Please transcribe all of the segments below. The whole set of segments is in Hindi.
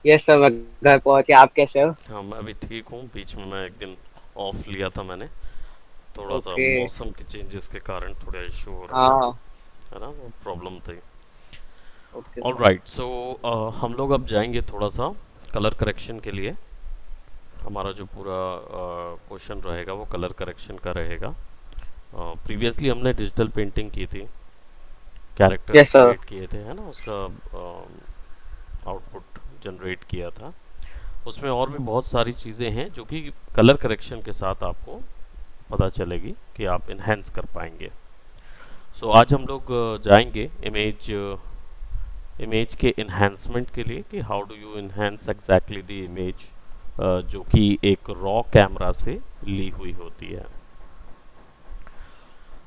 यस सर, मैं घर पहुंचे। आप कैसे हो? हाँ, मैं भी ठीक हूँ। बीच में मैं एक दिन ऑफ लिया था मैंने। थोड़ा सा ओके। मौसम के चेंजेस के कारण थोड़ा इशू हो रहा था, हाँ। है ना, वो प्रॉब्लम थी। Okay all sir. राइट, सो हम लोग अब जाएंगे थोड़ा सा कलर करेक्शन के लिए। हमारा जो पूरा क्वेश्चन रहेगा वो कलर करेक्शन का रहेगा। प्रीवियसली हमने डिजिटल पेंटिंग की थी, कैरेक्टर्स यस सर। क्रिएट किए थे, है ना, उसका आउटपुट जनरेट किया था। उसमें और भी बहुत सारी चीज़ें हैं जो कि कलर करेक्शन के साथ आपको पता चलेगी कि आप इन्हेंस कर पाएंगे। सो आज हम लोग जाएंगे इमेज के इन्हेंसमेंट के लिए कि how do you enhance exactly the image जो कि एक रॉ कैमरा से ली हुई होती है।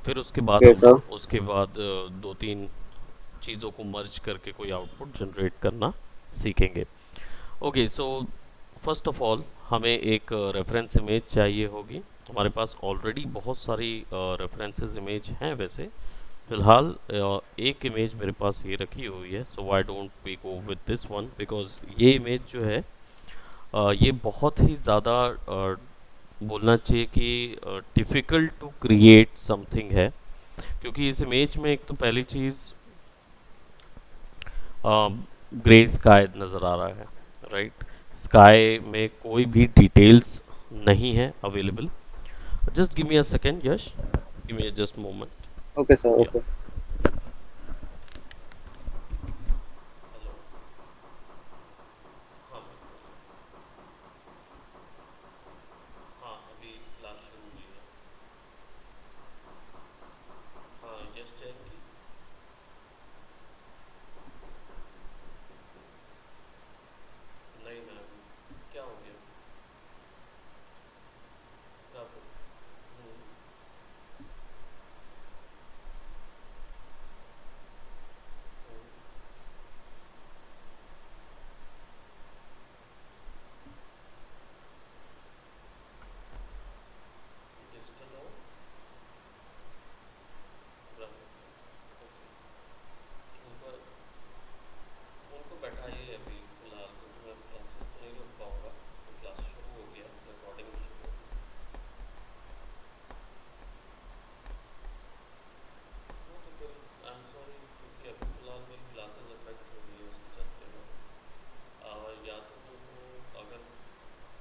फिर उसके बाद ओके हम सर। लोग उसके बाद दो तीन चीज़ों को मर्ज करके कोई आउटपुट जनरेट करना सीखेंगे। Okay, so first of all हमें एक रेफरेंस इमेज चाहिए होगी। हमारे पास ऑलरेडी बहुत सारी रेफरेंसेस इमेज हैं वैसे। फिलहाल एक इमेज मेरे पास ये रखी हुई है, so why don't we go with this one, because ये इमेज जो है ये बहुत ही ज़्यादा बोलना चाहिए कि डिफ़िकल्ट टू क्रिएट समथिंग है। क्योंकि इस इमेज में एक तो पहली चीज़ ग्रे स्काई नज़र आ रहा है, राइट। स्काई में कोई भी डिटेल्स नहीं है available. Just give me a second, Yash, give me just moment. Okay sir. या ओके। हाँ हाँ, अभी क्लास शुरू हुई है। हाँ, यश जैन की। नहीं मैम, क्या हो गया? राहुल। डिजिटल और ग्राफिक, ओके। उनको उनको बैठाइए अभी फिलहाल, क्योंकि मैं क्लासेस तो नहीं रोक पाऊंगा। तो क्लास शुरू हो गया, रिकॉर्डिंग भी शुरू हो गई। हाँ तो फिर आई एम सॉरी, क्योंकि अभी फ़िलहाल मेरी क्लासेस अफेक्ट हो रही है उसके चलते में। या तो तुमको अगर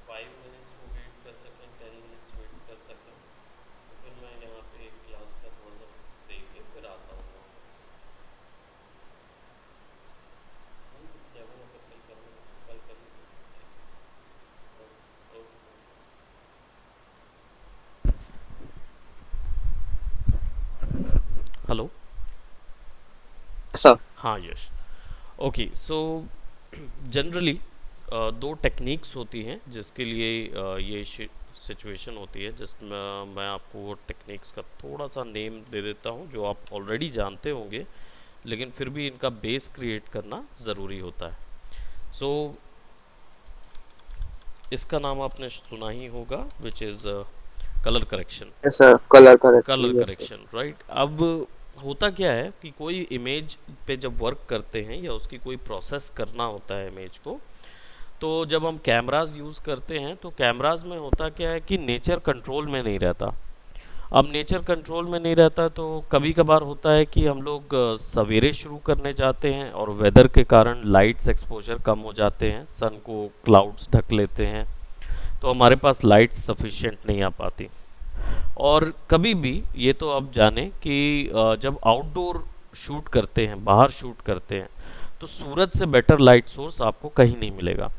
5 मिनट्स वो वेट कर सकें, 10 मिनट्स वेट कर सकें, तो फिर मैं यहाँ पे एक क्लास का थोड़ा सा दे के फिर आता हूँ वहाँ पे। डेमो अगर कल करना है तो कल कर लीजिए, ठीक है। Okay okay. हेलो। सर। हाँ यश। ओके, सो जनरली दो टेक्निक्स होती हैं जिसके लिए ये सिचुएशन होती है, जिसमें मैं आपको वो टेक्निक्स का थोड़ा सा नेम दे देता हूँ जो आप ऑलरेडी जानते होंगे, लेकिन फिर भी इनका बेस क्रिएट करना ज़रूरी होता है। सो इसका नाम आपने सुना ही होगा, which is colour correction. Yes sir, colour colour correction. Yes sir. Correction, right. अब होता क्या है कि कोई इमेज पे जब वर्क करते हैं या उसकी कोई प्रोसेस करना होता है इमेज को, तो जब हम कैमरास यूज़ करते हैं तो कैमरास में होता क्या है कि नेचर कंट्रोल में नहीं रहता। अब नेचर कंट्रोल में नहीं रहता तो कभी कभार होता है कि हम लोग सवेरे शुरू करने जाते हैं और वेदर के कारण लाइट्स एक्सपोजर कम हो जाते हैं, सन को क्लाउड्स ढक लेते हैं, तो हमारे पास लाइट्स सफिशिएंट नहीं आ पाती। और कभी भी ये तो आप जाने कि जब आउटडोर शूट करते हैं, बाहर शूट करते हैं, तो सूरज से बेटर लाइट सोर्स आपको कहीं नहीं मिलेगा।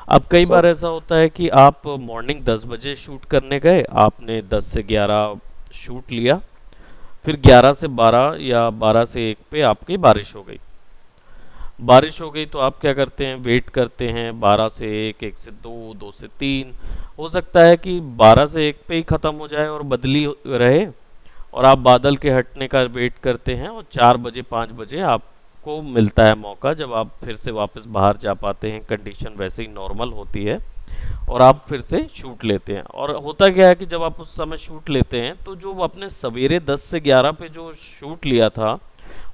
अब कई सर। बार ऐसा होता है कि आप मॉर्निंग 10 बजे शूट करने गए, आपने 10 से 11 शूट लिया, फिर 11 से 12 या 12 से 1 पे आपकी बारिश हो गई। बारिश हो गई तो आप क्या करते हैं, वेट करते हैं 12 से 1, 1 से 2, 2 से 3। हो सकता है कि 12 से 1 पे ही ख़त्म हो जाए और बदली रहे, और आप बादल के हटने का वेट करते हैं और 4 बजे 5 बजे आपको मिलता है मौका, जब आप फिर से वापस बाहर जा पाते हैं, कंडीशन वैसे ही नॉर्मल होती है और आप फिर से शूट लेते हैं। और होता क्या है कि जब आप उस समय शूट लेते हैं तो जो अपने सवेरे 10 से 11 पे जो शूट लिया था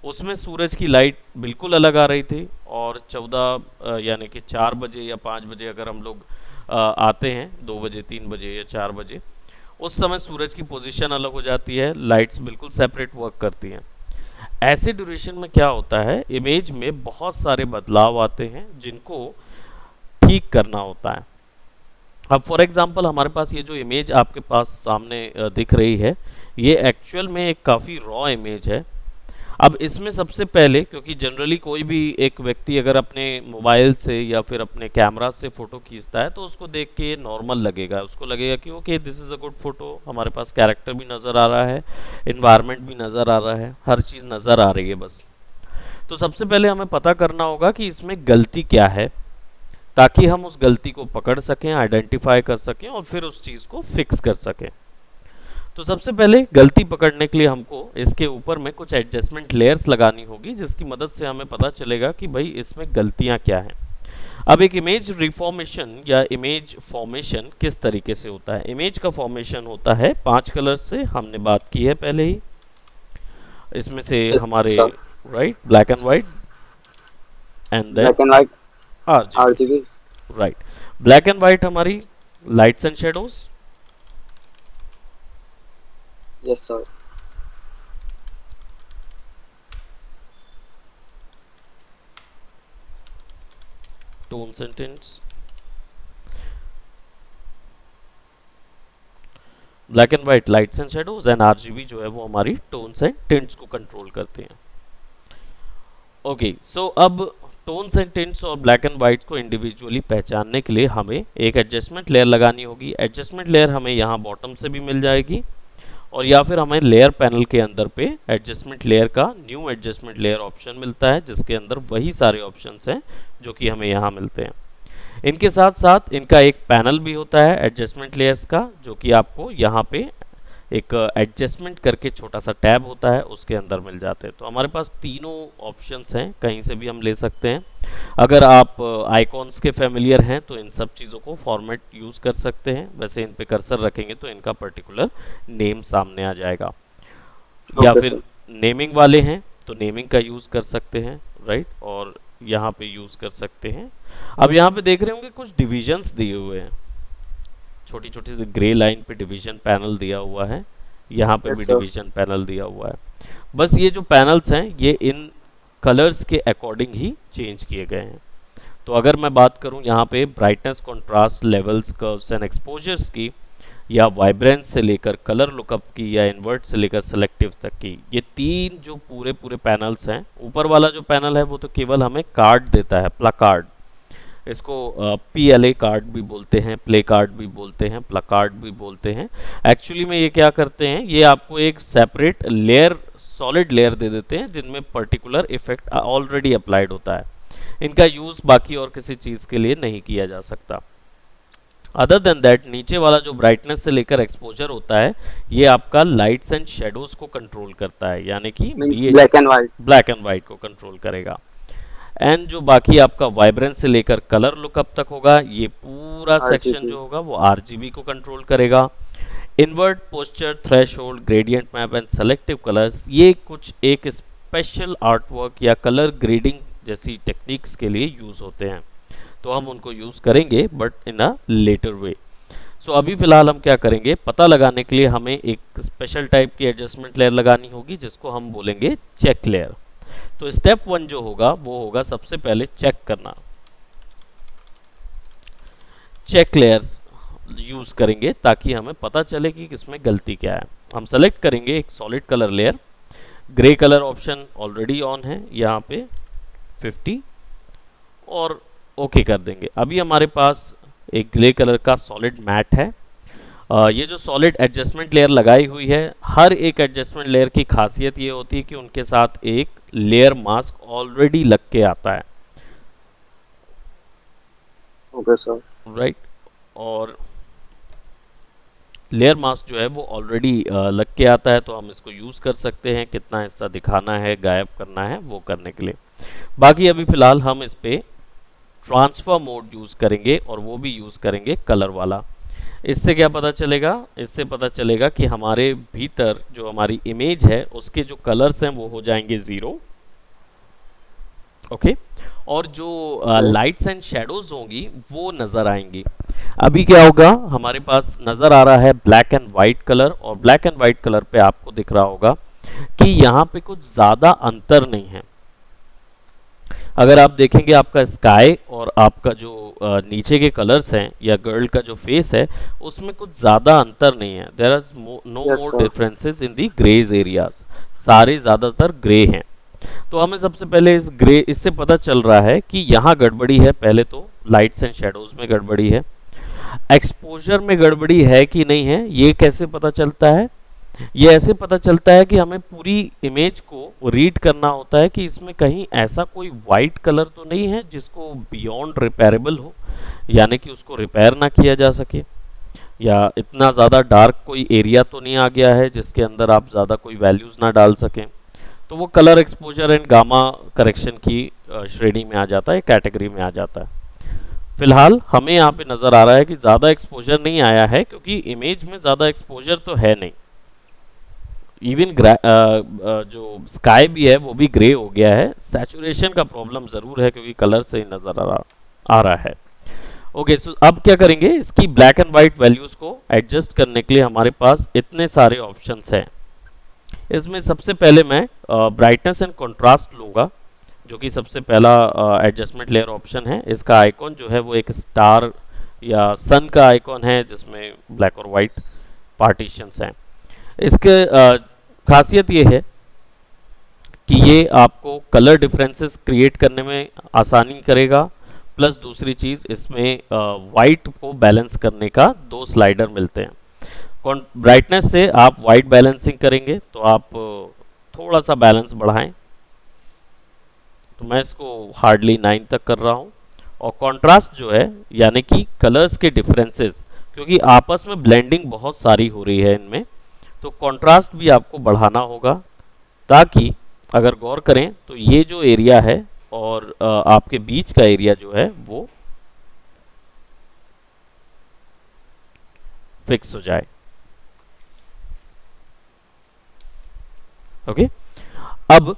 उसमें सूरज की लाइट बिल्कुल अलग आ रही थी, और 14 यानी कि 4 बजे या 5 बजे अगर हम लोग आते हैं, 2 बजे 3 बजे या 4 बजे, उस समय सूरज की पोजीशन अलग हो जाती है, लाइट्स बिल्कुल सेपरेट वर्क करती हैं। ऐसे ड्यूरेशन में क्या होता है, इमेज में बहुत सारे बदलाव आते हैं जिनको ठीक करना होता है। अब फॉर एग्जांपल हमारे पास ये जो इमेज आपके पास सामने दिख रही है, ये एक्चुअल में एक काफ़ी रॉ इमेज है। अब इसमें सबसे पहले, क्योंकि जनरली कोई भी एक व्यक्ति अगर अपने मोबाइल से या फिर अपने कैमरा से फ़ोटो खींचता है तो उसको देख के ये नॉर्मल लगेगा, उसको लगेगा कि okay this is a good photo, हमारे पास कैरेक्टर भी नज़र आ रहा है, इन्वायरमेंट भी नज़र आ रहा है, हर चीज़ नज़र आ रही है बस। तो सबसे पहले हमें पता करना होगा कि इसमें गलती क्या है, ताकि हम उस गलती को पकड़ सकें, आइडेंटिफाई कर सकें और फिर उस चीज़ को फिक्स कर सकें। तो सबसे पहले गलती पकड़ने के लिए हमको इसके ऊपर में कुछ एडजस्टमेंट लेयर्स लगानी होगी, जिसकी मदद से हमें पता चलेगा कि भाई इसमें गलतियां क्या हैं। अब एक इमेज रिफॉर्मेशन या इमेज फॉर्मेशन किस तरीके से होता है। इमेज का फॉर्मेशन होता है 5 कलर्स से, हमने बात की है पहले ही। इसमें से हमारे right black and white and then black and white, RGB. RGB. Right, black and white हमारी lights and shadows, yes sir. Tones and tints. Black and white lights and shadows, and RGB जो है वो हमारी टोन्स एंड टिंट्स को कंट्रोल करते हैं। ओके, सो अब टोन्स एंड टिंट्स और ब्लैक एंड वाइट को इंडिविजुअली पहचानने के लिए हमें एक एडजस्टमेंट लेयर लगानी होगी। एडजस्टमेंट लेयर हमें यहाँ बॉटम से भी मिल जाएगी, और या फिर हमें लेयर पैनल के अंदर पे एडजस्टमेंट लेयर का न्यू एडजस्टमेंट लेयर ऑप्शन मिलता है, जिसके अंदर वही सारे ऑप्शंस हैं जो कि हमें यहाँ मिलते हैं। इनके साथ साथ इनका एक पैनल भी होता है एडजस्टमेंट लेयर्स का, जो कि आपको यहाँ पे एक एडजस्टमेंट करके छोटा सा टैब होता है, उसके अंदर मिल जाते हैं। तो हमारे पास तीनों ऑप्शंस हैं, कहीं से भी हम ले सकते हैं। अगर आप आइकॉन्स के फेमिलियर हैं तो इन सब चीज़ों को फॉर्मेट यूज़ कर सकते हैं, वैसे इन पे कर्सर रखेंगे तो इनका पर्टिकुलर नेम सामने आ जाएगा। या फिर नेमिंग वाले हैं तो नेमिंग का यूज़ कर सकते हैं, राइट, और यहाँ पे यूज़ कर सकते हैं। अब यहाँ पे देख रहे होंगे कुछ डिविजन्स दिए हुए हैं, छोटी छोटी सी ग्रे लाइन पे डिवीजन पैनल दिया हुआ है, यहाँ पे भी डिवीजन पैनल दिया हुआ है। बस ये जो पैनल्स हैं ये इन कलर्स के अकॉर्डिंग ही चेंज किए गए हैं। तो अगर मैं बात करूँ यहाँ पे brightness, contrast, levels, curves and exposures की, या वाइब्रेंस से लेकर कलर लुकअप की, या इन्वर्ट से लेकर सेलेक्टिव तक की, ये तीन जो पूरे पूरे पैनल्स हैं। ऊपर वाला जो पैनल है वो तो केवल हमें कार्ड देता है, प्लाकार्ड, इसको PLA कार्ड भी बोलते हैं, प्ले कार्ड भी बोलते हैं, प्लाकार्ड भी बोलते हैं। एक्चुअली में ये क्या करते हैं, ये आपको एक सेपरेट लेयर, सॉलिड लेयर दे देते हैं जिनमें पर्टिकुलर इफेक्ट ऑलरेडी अप्लाइड होता है। इनका यूज़ बाकी और किसी चीज़ के लिए नहीं किया जा सकता। अदर देन दैट, नीचे वाला जो ब्राइटनेस से लेकर एक्सपोजर होता है, ये आपका लाइट्स एंड शेडोज को कंट्रोल करता है, यानी कि ब्लैक एंड वाइट को कंट्रोल करेगा। एंड जो बाकी आपका वाइब्रेंस से लेकर कलर लुकअप तक होगा, ये पूरा सेक्शन जो होगा वो RGB को कंट्रोल करेगा। Invert, posture, threshold, gradient map and selective colours, ये कुछ एक स्पेशल आर्टवर्क या कलर ग्रेडिंग जैसी टेक्निक्स के लिए यूज़ होते हैं, तो हम उनको यूज़ करेंगे बट इन अ लेटर वे। सो अभी फ़िलहाल हम क्या करेंगे, पता लगाने के लिए हमें एक स्पेशल टाइप की एडजस्टमेंट लेयर लगानी होगी जिसको हम बोलेंगे चेक लेयर। तो स्टेप 1 जो होगा वो होगा सबसे पहले चेक करना। चेक लेयर्स यूज़ करेंगे ताकि हमें पता चले कि किसमें गलती क्या है। हम सेलेक्ट करेंगे एक solid colour layer, grey colour option already on है यहाँ पे 50, और ओके कर देंगे। अभी हमारे पास एक ग्रे कलर का सॉलिड मैट है। ये जो सॉलिड एडजस्टमेंट लेयर लगाई हुई है, हर एक एडजस्टमेंट लेयर की खासियत ये होती है कि उनके साथ एक लेयर मास्क ऑलरेडी लग के आता है। ओके सर, राइट, और लेयर मास्क जो है वो ऑलरेडी लग के आता है, तो हम इसको यूज़ कर सकते हैं, कितना हिस्सा दिखाना है, गायब करना है, वो करने के लिए। बाकी अभी फ़िलहाल हम इस पे ट्रांसफर मोड यूज़ करेंगे, और वो भी यूज़ करेंगे कलर वाला। इससे क्या पता चलेगा, इससे पता चलेगा कि हमारे भीतर जो हमारी इमेज है उसके जो कलर्स हैं वो हो जाएंगे 0, ओके। और जो लाइट्स एंड शेडोज होंगी वो नज़र आएंगी। अभी क्या होगा, हमारे पास नज़र आ रहा है ब्लैक एंड वाइट कलर, और ब्लैक एंड वाइट कलर पे आपको दिख रहा होगा कि यहाँ पे कुछ ज़्यादा अंतर नहीं है। अगर आप देखेंगे आपका स्काई और आपका जो नीचे के कलर्स हैं या गर्ल का जो फेस है उसमें कुछ ज़्यादा अंतर नहीं है। There are no Yes, more sir. Differences in the greys areas, सारे ज़्यादातर ग्रे हैं। तो हमें सबसे पहले इस ग्रे, इससे पता चल रहा है कि यहाँ गड़बड़ी है। पहले तो लाइट्स एंड शेडोज में गड़बड़ी है, एक्सपोजर में गड़बड़ी है कि नहीं है, ये कैसे पता चलता है? ये ऐसे पता चलता है कि हमें पूरी इमेज को रीड करना होता है कि इसमें कहीं ऐसा कोई वाइट कलर तो नहीं है जिसको बियॉन्ड रिपेयरेबल हो, यानी कि उसको रिपेयर ना किया जा सके, या इतना ज़्यादा डार्क कोई एरिया तो नहीं आ गया है जिसके अंदर आप ज़्यादा कोई वैल्यूज़ ना डाल सकें। तो वो colour exposure and gamma correction की श्रेणी में आ जाता है, कैटेगरी में आ जाता है। फिलहाल हमें यहाँ पे नज़र आ रहा है कि ज़्यादा एक्सपोजर नहीं आया है, क्योंकि इमेज में ज़्यादा एक्सपोजर तो है नहीं। इवन जो स्काई भी है वो भी ग्रे हो गया है। सैचुरेशन का प्रॉब्लम ज़रूर है क्योंकि कलर से ही नज़र आ रहा है। ओके, सो अब क्या करेंगे, इसकी ब्लैक एंड वाइट वैल्यूज़ को एडजस्ट करने के लिए हमारे पास इतने सारे ऑप्शंस हैं। इसमें सबसे पहले मैं ब्राइटनेस एंड कंट्रास्ट लूँगा, जो कि सबसे पहला एडजस्टमेंट लेयर ऑप्शन है। इसका आइकॉन जो है वो एक स्टार या सन का आइकॉन है जिसमें ब्लैक और वाइट पार्टीशंस हैं। इसके खासियत ये है कि ये आपको कलर डिफरेंसेस क्रिएट करने में आसानी करेगा, प्लस दूसरी चीज़ इसमें वाइट को बैलेंस करने का 2 स्लाइडर मिलते हैं। ब्राइटनेस से आप वाइट बैलेंसिंग करेंगे तो आप थोड़ा सा बैलेंस बढ़ाएं, तो मैं इसको हार्डली 9 तक कर रहा हूँ। और कंट्रास्ट जो है, यानी कि कलर्स के डिफरेंसेस, क्योंकि आपस में ब्लेंडिंग बहुत सारी हो रही है इनमें, तो कंट्रास्ट भी आपको बढ़ाना होगा, ताकि अगर गौर करें तो ये जो एरिया है और आपके बीच का एरिया जो है वो फिक्स हो जाए। ओके, अब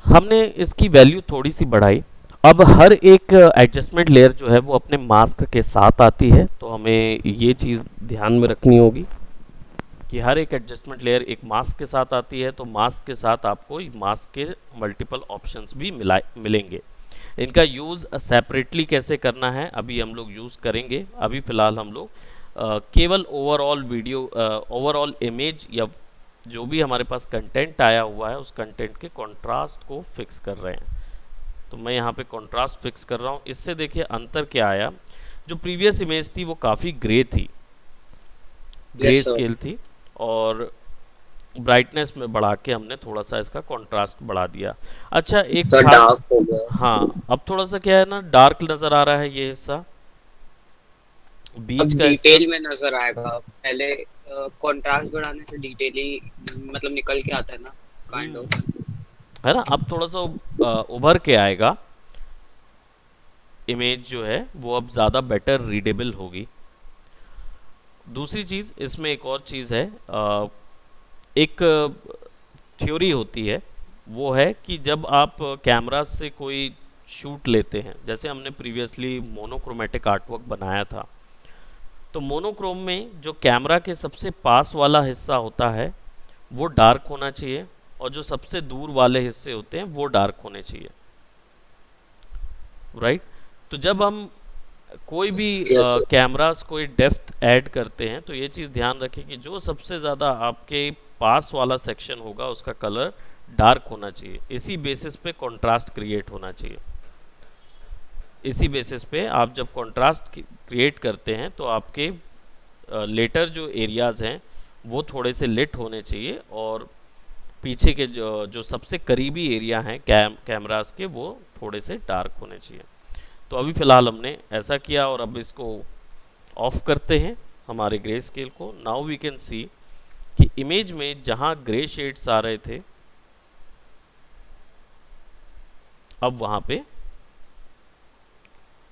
हमने इसकी वैल्यू थोड़ी सी बढ़ाई। अब हर एक एडजस्टमेंट लेयर जो है वो अपने मास्क के साथ आती है, तो हमें ये चीज़ ध्यान में रखनी होगी कि हर एक एडजस्टमेंट लेयर एक मास्क के साथ आती है। तो मास्क के साथ आपको मास्क के मल्टीपल ऑप्शंस भी मिलेंगे। इनका यूज़ सेपरेटली कैसे करना है अभी हम लोग यूज़ करेंगे। अभी फ़िलहाल हम लोग केवल ओवरऑल इमेज या जो भी हमारे पास कंटेंट आया हुआ है उस कंटेंट के कंट्रास्ट को फिक्स कर रहे हैं। तो मैं यहाँ पे कंट्रास्ट फिक्स कर रहा हूँ। इससे देखिए अंतर क्या आया, जो प्रीवियस इमेज थी वो काफ़ी ग्रे थी, ग्रे स्केल थी, और ब्राइटनेस में बढ़ा के हमने थोड़ा सा इसका कंट्रास्ट बढ़ा दिया। अच्छा, एक तो खास, डार्क हो गया। हाँ, अब थोड़ा सा क्या है ना, डार्क नज़र आ रहा है ये हिस्सा, अब बीच का हिस्सा। डिटेल में नजर आएगा। पहले कंट्रास्ट बढ़ाने से डिटेल ही मतलब निकल के आता है ना, काइंड ऑफ, है ना। अब थोड़ा सा उभर के आएगा, इमेज जो है वो अब ज़्यादा बेटर रीडेबल होगी। दूसरी चीज़ इसमें एक और चीज़ है, एक थ्योरी होती है, वो है कि जब आप कैमरा से कोई शूट लेते हैं, जैसे हमने प्रीवियसली मोनोक्रोमेटिक आर्टवर्क बनाया था, तो मोनोक्रोम में जो कैमरा के सबसे पास वाला हिस्सा होता है वो डार्क होना चाहिए, और जो सबसे दूर वाले हिस्से होते हैं वो डार्क होने चाहिए, राइट। तो जब हम कोई भी कैमरास कोई डेप्थ ऐड करते हैं तो ये चीज़ ध्यान रखें कि जो सबसे ज़्यादा आपके पास वाला सेक्शन होगा उसका कलर डार्क होना चाहिए। इसी बेसिस पे कंट्रास्ट क्रिएट होना चाहिए। इसी बेसिस पे आप जब कंट्रास्ट क्रिएट करते हैं तो आपके लेटर जो एरियाज़ हैं वो थोड़े से लिट होने चाहिए, और पीछे के जो सबसे करीबी एरिया हैं कैमरास के वो थोड़े से डार्क होने चाहिए। तो अभी फ़िलहाल हमने ऐसा किया, और अब इसको ऑफ करते हैं हमारे ग्रे स्केल को। नाउ वी कैन सी कि इमेज में जहाँ ग्रे शेड्स आ रहे थे अब वहाँ पे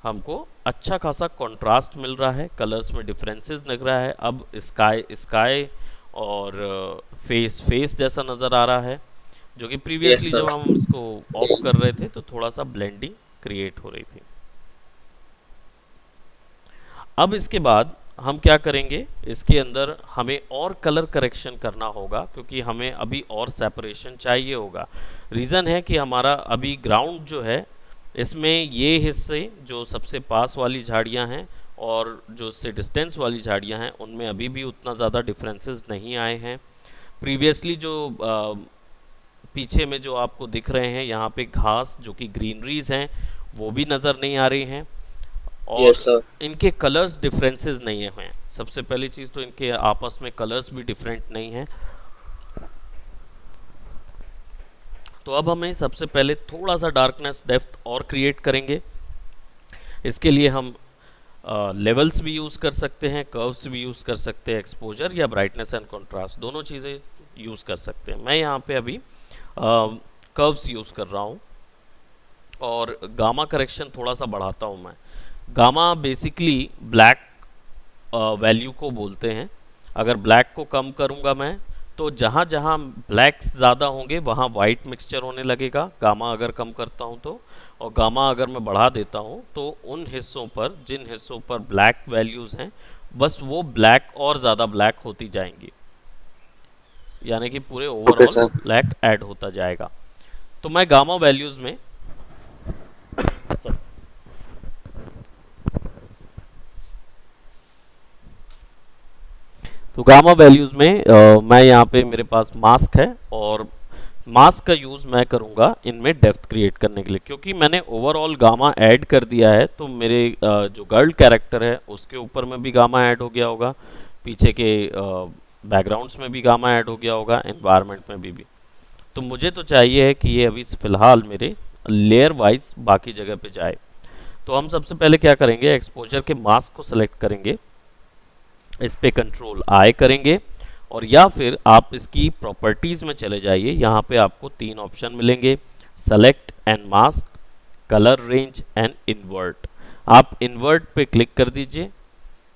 हमको अच्छा खासा कंट्रास्ट मिल रहा है, कलर्स में डिफरेंसेस लग रहा है। अब स्काई और फेस जैसा नज़र आ रहा है। जो कि यस प्रीवियसली सर। जब हम इसको ऑफ कर रहे थे तो थोड़ा सा ब्लेंडिंग क्रिएट हो रही थी। अब इसके बाद हम क्या करेंगे, इसके अंदर हमें और कलर करेक्शन करना होगा क्योंकि हमें अभी और सेपरेशन चाहिए होगा। रीज़न है कि हमारा अभी ग्राउंड जो है, इसमें ये हिस्से जो सबसे पास वाली झाड़ियां हैं और जो से डिस्टेंस वाली झाड़ियां हैं उनमें अभी भी उतना ज़्यादा डिफरेंसेस नहीं आए हैं। प्रीवियसली जो पीछे में जो आपको दिख रहे हैं यहाँ पे घास जो कि ग्रीनरीज हैं वो भी नज़र नहीं आ रही हैं, यस और सर। इनके कलर्स डिफरेंसेस नहीं हैं। सबसे पहली चीज़ तो इनके आपस में कलर्स भी डिफरेंट नहीं हैं। तो अब हमें सबसे पहले थोड़ा सा डार्कनेस डेप्थ और क्रिएट करेंगे। इसके लिए हम लेवल्स भी यूज़ कर सकते हैं, कर्व्स भी यूज़ कर सकते हैं, एक्सपोजर या ब्राइटनेस एंड कंट्रास्ट दोनों चीज़ें यूज़ कर सकते हैं। मैं यहाँ पे अभी कर्व्स यूज़ कर रहा हूँ और गामा करेक्शन थोड़ा सा बढ़ाता हूँ मैं। गामा बेसिकली ब्लैक वैल्यू को बोलते हैं। अगर ब्लैक को कम करूंगा मैं तो जहाँ जहाँ ब्लैक्स ज़्यादा होंगे वहाँ वाइट मिक्सचर होने लगेगा, गामा अगर कम करता हूँ तो। और गामा अगर मैं बढ़ा देता हूँ तो उन हिस्सों पर, जिन हिस्सों पर ब्लैक वैल्यूज़ हैं, बस वो ब्लैक और ज़्यादा ब्लैक होती जाएंगी, यानी कि पूरे okay overall sir. Black add होता जाएगा। तो मैं गामा वैल्यूज़ में तो गामा वैल्यूज़ में मैं यहाँ पे मेरे पास मास्क है और मास्क का यूज़ मैं करूँगा इनमें डेप्थ क्रिएट करने के लिए, क्योंकि मैंने ओवरऑल गामा ऐड कर दिया है तो मेरे जो गर्ल कैरेक्टर है उसके ऊपर में भी गामा ऐड हो गया होगा, पीछे के बैकग्राउंड्स में भी गामा ऐड हो गया होगा, एनवायरनमेंट में भी। तो मुझे तो चाहिए है कि ये अभी फ़िलहाल मेरे लेयर वाइज बाकी जगह पे जाए। तो हम सबसे पहले क्या करेंगे, एक्सपोजर के मास्क को सेलेक्ट करेंगे, इस पे कंट्रोल आई करेंगे और या फिर आप इसकी प्रॉपर्टीज में चले जाइए। यहाँ पे आपको तीन ऑप्शन मिलेंगे, select and mask, colour range and invert. आप इन्वर्ट पे क्लिक कर दीजिए,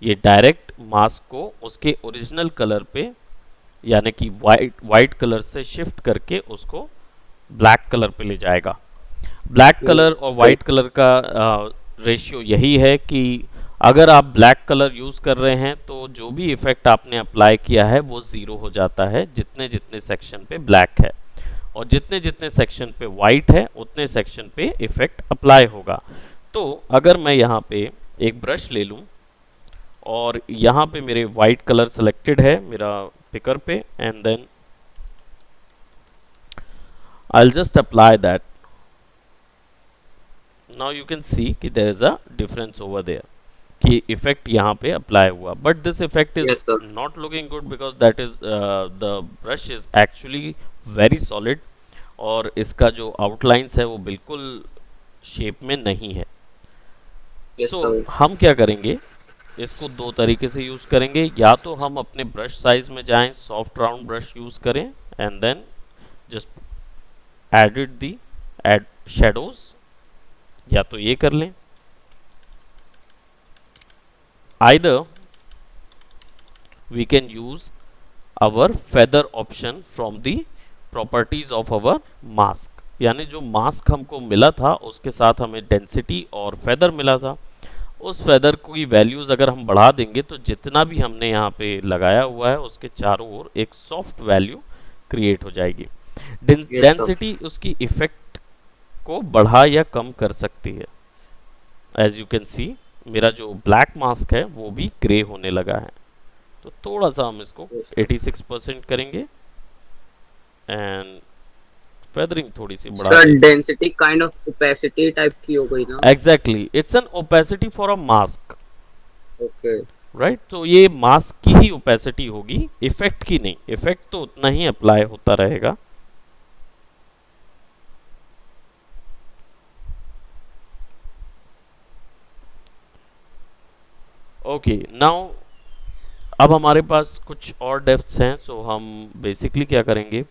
ये डायरेक्ट मास्क को उसके ओरिजिनल कलर पे यानी कि वाइट कलर से शिफ्ट करके उसको ब्लैक कलर पे ले जाएगा। ब्लैक कलर और ओके। वाइट कलर का रेशियो यही है कि अगर आप ब्लैक कलर यूज़ कर रहे हैं तो जो भी इफ़ेक्ट आपने अप्लाई किया है वो ज़ीरो हो जाता है जितने जितने सेक्शन पे ब्लैक है, और जितने जितने सेक्शन पे वाइट है उतने सेक्शन पे इफ़ेक्ट अप्लाई होगा। तो अगर मैं यहाँ पे एक ब्रश ले लूँ और यहाँ पे मेरे वाइट कलर सेलेक्टेड है मेरा पिकर पे, and then I'll just apply that. Now you can see कि there is a difference over there कि इफेक्ट यहाँ पे अप्लाई हुआ, but this effect is yes sir. Not looking good because that is the brush is actually very solid और इसका जो आउटलाइंस है वो बिल्कुल शेप में नहीं है। Yes so sir. हम क्या करेंगे, इसको दो तरीके से यूज़ करेंगे। या तो हम अपने ब्रश साइज में जाएं, सॉफ्ट राउंड ब्रश यूज़ करें and then just edit the add shadows, या तो ये कर लें। Either we can use our feather option from the properties of our mask, यानी जो मास्क हमको मिला था उसके साथ हमें डेंसिटी और फेदर मिला था, उस फेदर की वैल्यूज़ अगर हम बढ़ा देंगे तो जितना भी हमने यहाँ पे लगाया हुआ है उसके चारों ओर एक सॉफ्ट वैल्यू क्रिएट हो जाएगी। Yes sir. डेंसिटी उसकी इफेक्ट को बढ़ा या कम कर सकती है। एज यू कैन सी मेरा जो ब्लैक मास्क है वो भी ग्रे होने लगा है। तो थोड़ा सा हम इसको यस सर। 86% करेंगे एंड फेदरिंग थोड़ी सी बढ़ा सर देंगे। Density kind of opacity type की हो गई ना। Exactly, it's an opacity for a mask, okay. Right. तो ये मास्क की ही ओपेसिटी होगी, इफेक्ट की नहीं। इफेक्ट तो उतना ही अप्लाई होता रहेगा। ओके, नाउ अब हमारे पास कुछ और डेप्थ्स हैं, सो हम बेसिकली क्या करेंगे,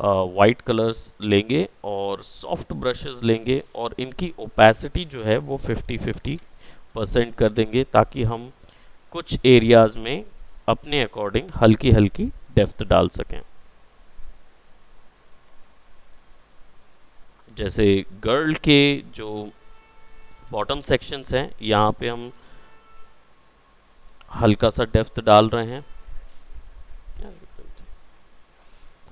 वाइट कलर्स लेंगे और सॉफ्ट ब्रशेस लेंगे और इनकी ओपेसिटी जो है वो 50-50% कर देंगे ताकि हम कुछ एरियाज में अपने अकॉर्डिंग हल्की हल्की डेप्थ डाल सकें। जैसे गर्ल के जो बॉटम सेक्शंस हैं यहाँ पे हम हल्का सा डेप्थ डाल रहे हैं,